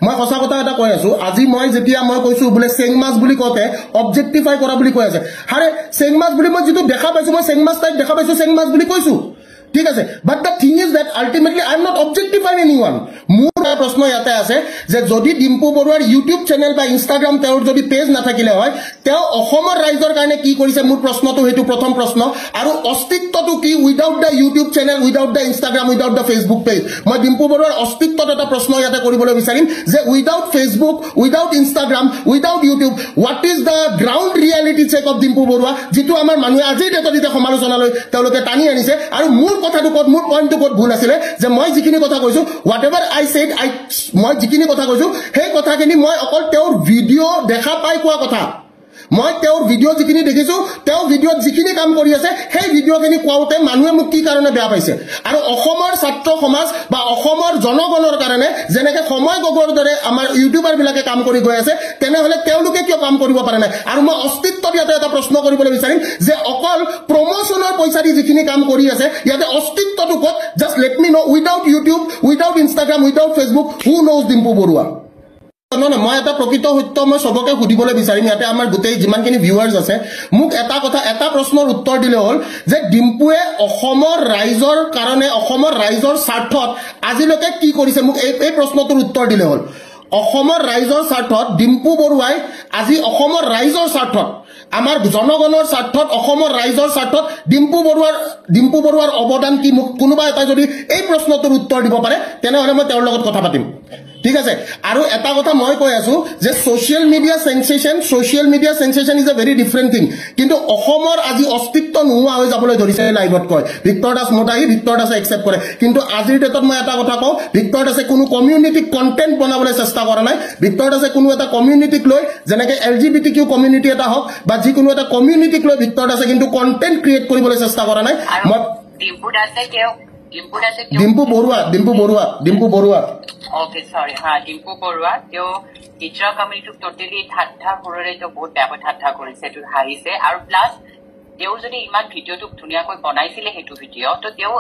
মই সঁচা কথা এটা কৈ আছো আজি মই যেতিয়া মই কৈছো বোলে চেং মাছ বুলি কতে অবজেক্টিফাই কৰা বুলি কৈ আছে হাৰে চেং মাছ বুলি মই যেটো দেখা পাইছো মই চেং মাছ টাইপ দেখা পাইছো চেং মাছ বুলি কৈছো ঠিক আছে but the thing is that ultimately I am not objectifying anyone মোৰ প্ৰশ্ন ইয়াতে আছে যে যদি ডিম্পু বৰুৱাৰ ইউটিউব চেনেল বা ইনষ্টাগ্ৰাম তেওঁৰ যদি পেজ নাথাকিলে হয় তেওঁ অসমৰ ৰাইজৰ কাৰণে কি কৰিছে মোৰ প্ৰশ্নটো হেতু প্ৰথম প্ৰশ্ন আৰু অস্তিত্বটো কি without the YouTube channel without the Instagram without the Facebook page মই ডিম্পু বৰুৱাৰ অস্তিত্বত এটা প্ৰশ্ন ইয়াতে কৰিবলৈ বিচাৰিম যে without Facebook without Instagram without YouTube what is the ground reality check of Dimpu Barua যেটো আমাৰ মানুহে আজি ডেটত সমালোচনালৈ তেওঁলোকে টানি আনিছে আৰু মোৰ কথাটো কত মোৰ পইণ্টটো কত ভুল আছিল যে মই যিখিনি কথা কৈছো হোৱাট এভাৰ আই সেড মই যিখিনি কথা কৈছো সেই কথাখিনি মই অকল তেওঁৰ ভিডিঅ' দেখা পাই কোৱা কথা মই তেওঁৰ ভিডিঅ' যিখিনি দেখিছো তেওঁ ভিডিঅ'ত যিখিনি কাম কৰি আছে সেই ভিডিঅ'খিনি কোৱাওতে মানুহে মোক কি কাৰণে বেয়া পাইছে আৰু অসমৰ ছাত্ৰ সমাজ বা অসমৰ জনগণৰ কাৰণে যেনেকে সময় গগৰ দৰে আমাৰ ইউটিউবাৰ বিলাকে কাম কৰি গৈ আছে তেনেহলে তেওঁলোকে কিয় কাম কৰিব পাৰে নাই আৰু মই অস্তিত্বত ইয়াতে এটা প্ৰশ্ন কৰিবলৈ বিচাৰিম যে অকল প্ৰমোচনৰ পইচা দি যিখিনি কাম কৰি আছে ইয়াতে অস্তিত্বটো কত just let me know without YouTube without Instagram without Facebook who knows Dimpu Barua মই এটা প্ৰকৃত সত্য মই সবকে সুধিবলৈ বিচাৰিম ইয়াতে আমাৰ গোটেই যিমানখিনি ভিউৱাৰ্ছ আছে মোক এটা কথা এটা প্ৰশ্নৰ উত্তৰ দিলে হ'ল যে ডিম্পুৱে অসমৰ ৰাইজৰ কাৰণে অসমৰ ৰাইজৰ স্বাৰ্থত আজিলৈকে কি কৰিছে মোক এই প্ৰশ্নটোৰ উত্তৰ দিলে হ'ল অসমৰ ৰাইজৰ স্বাৰ্থত ডিম্পু বৰুৱাই আজি অসমৰ ৰাইজৰ স্বাৰ্থত আমাৰ জনগণৰ স্বাৰ্থত অসমৰ ৰাইজৰ স্বাৰ্থত ডিম্পু বৰুৱাৰ অৱদান কি মোক কোনোবা এটা যদি এই প্ৰশ্নটোৰ উত্তৰ দিব পাৰে তেনেহলে মই তেওঁৰ লগত কথা পাতিম ঠিক আছে আৰু এটা কথা মই কৈ আছো যে social media sensation is a very different thing কিন্তু অসমৰ আজি অস্তিত্ব নোহোৱা হৈ যাবলৈ ধৰিছে লাইভত কয় ভিক্টৰ দাস মোটাহি ভিক্টৰ দাসে একসেপ্ট কৰে কিন্তু আজিৰ ডেটত মই এটা কথা কওঁ ভিক্টৰ দাসে কোনো কমিউনিটি কন্টেন্ট বনাবলৈ চেষ্টা কৰা নাই ভিক্টৰ দাসে কোনো এটা কমিউনিটিক লৈ যেনেকে LGBTQ কমিউনিটি এটা হওক বা যিকোনো এটা কমিউনিটিক লৈ ভিক্টৰ দাসে কিন্তু কন্টেন্ট ক্ৰিয়েট কৰিবলৈ চেষ্টা কৰা নাই Dimpu Barua Okay, sorry. Dimpu Borua, yo teacher community totally thatha korore to bahut beya thatha korise to haise aru plus teu jodi iman video to dhuniya koi banaisile hetu video to teu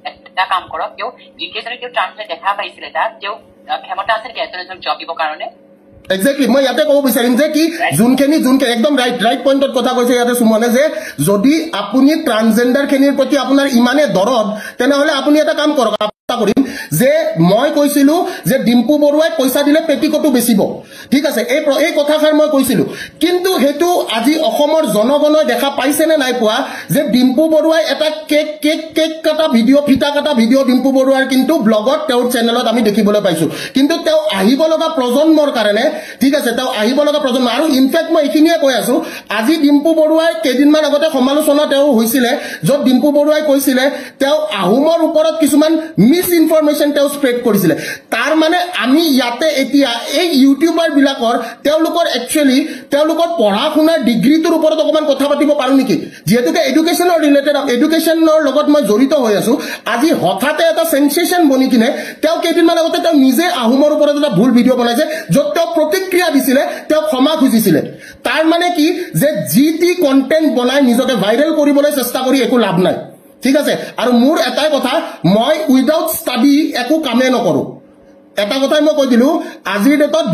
eta kaam korok teu dikesare teu chance dekha paisile ta teu khemata ase ki eton job dibo karone Exactly মই ইয়াতে কব বিচাৰিম যে কি জুনখিনি একদম right পইণ্টত কথা কৈছে ইয়াতে সুমনে যে যদি আপুনি ট্ৰান্সজেন্ডাৰ খিনিৰ প্ৰতি আপোনাৰ ইমানে দৰদ তেনেহলে আপুনি এটা কাম কৰক কৰিম যে মই কৈছিলো যে ডিম্পু বৰুৱাই পইচা দিলে পেটিকটো বেচিব ঠিক আছে এই কথাষাৰ মই কৈছিলো কিন্তু হেতু আজি অসমৰ জনগণই দেখা পাইছে নে নাই পোৱা যে ডিম্পু বৰুৱাই এটা কেক কাটা ভিডিঅ' ফিটা কাটা ভিডিঅ' ডিম্পু বৰুৱাৰ কিন্তু ব্লগত তেওঁৰ চেনেলত আমি দেখিবলৈ পাইছো কিন্তু তেওঁ আহিব লগা প্ৰজন্মৰ কাৰণে ঠিক আছে তেওঁ আহিব লগা প্ৰজন্ম আৰু ইনফেক্ট মই এইখিনিয়ে কৈ আছো আজি ডিম্পু বৰুৱাই কেইদিনমান আগতে সমালোচনা তেওঁ হৈছিলে য'ত ডিম্পু বৰুৱাই কৈছিলে তেওঁ আহোমৰ ওপৰত কিছুমান মিস ইনফৰমেশন তেওঁ স্প্ৰেড কৰিছিলে তাৰ মানে আমি ইয়াতে এতিয়া এই ইউটিউবাৰ বিলাকৰ তেওঁলোকৰ একচুয়ালি তেওঁলোকৰ পঢ়া শুনাৰ ডিগ্ৰীটোৰ ওপৰত অকমান কথা পাতিব পাৰো নেকি যেহেতুকে এডুকেশনৰ ৰিলেটেড এডুকেশনৰ লগত মই জড়িত হৈ আছো আজি হঠাতে এটা সেন্সেশন বনি কিনে তেওঁ কেইদিনমান আগতে তেওঁ নিজে আহোমৰ ওপৰত এটা ভুল ভিডিঅ' বনাইছে য'ত তেওঁ প্ৰতিক্ৰিয়া দিছিলে তেওঁ ক্ষমা খুজিছিলে তাৰ মানে কি যে জিটি কন্টেন্ট বনাই নিজকে ভাইৰেল কৰিবলৈ চেষ্টা কৰি একো লাভ নাই ঠিক আছে আৰু মোৰ এটাই কথা মই উইদাউট ষ্টাডি একো কামে নকৰো এটা কথাই মই কৈ দিলো আজিৰ ডেটত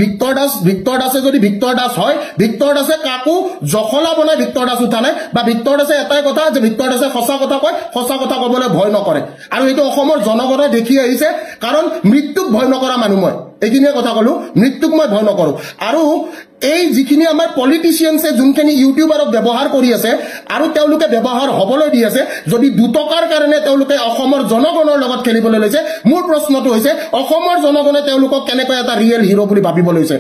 ভিক্টৰ দাসে যদি ভিক্টৰ দাস হয় ভিক্টৰ দাসে কাকো জখলা বনাই ভিক্টৰ দাস উঠা নাই বা ভিক্টৰ দাসে এটাই কথা যে ভিক্টৰ দাসে সঁচা কথা কয় সঁচা কথা ক'বলৈ ভয় নকৰে আৰু এইটো অসমৰ জনগণে দেখি আহিছে কাৰণ মৃত্যুক ভয় নকৰা মানুহ মই এইখিনিয়ে কথা কলো মৃত্যুক মই ভয় নকৰো আৰু এই যিখিনি আমাৰ পলিটিচিয়ানছে যোনখিনি ইউটিউবাৰক ব্যৱহাৰ কৰি আছে আৰু তেওঁলোকে ব্যৱহাৰ হ'বলৈ দি আছে যদি দুটকাৰ কাৰণে তেওঁলোকে অসমৰ জনগণৰ লগত খেলিবলৈ লৈছে মোৰ প্ৰশ্নটো হৈছে অসমৰ জনগণে তেওঁলোকক কেনেকৈ এটা ৰিয়েল হিৰো বুলি ভাবিব লৈছে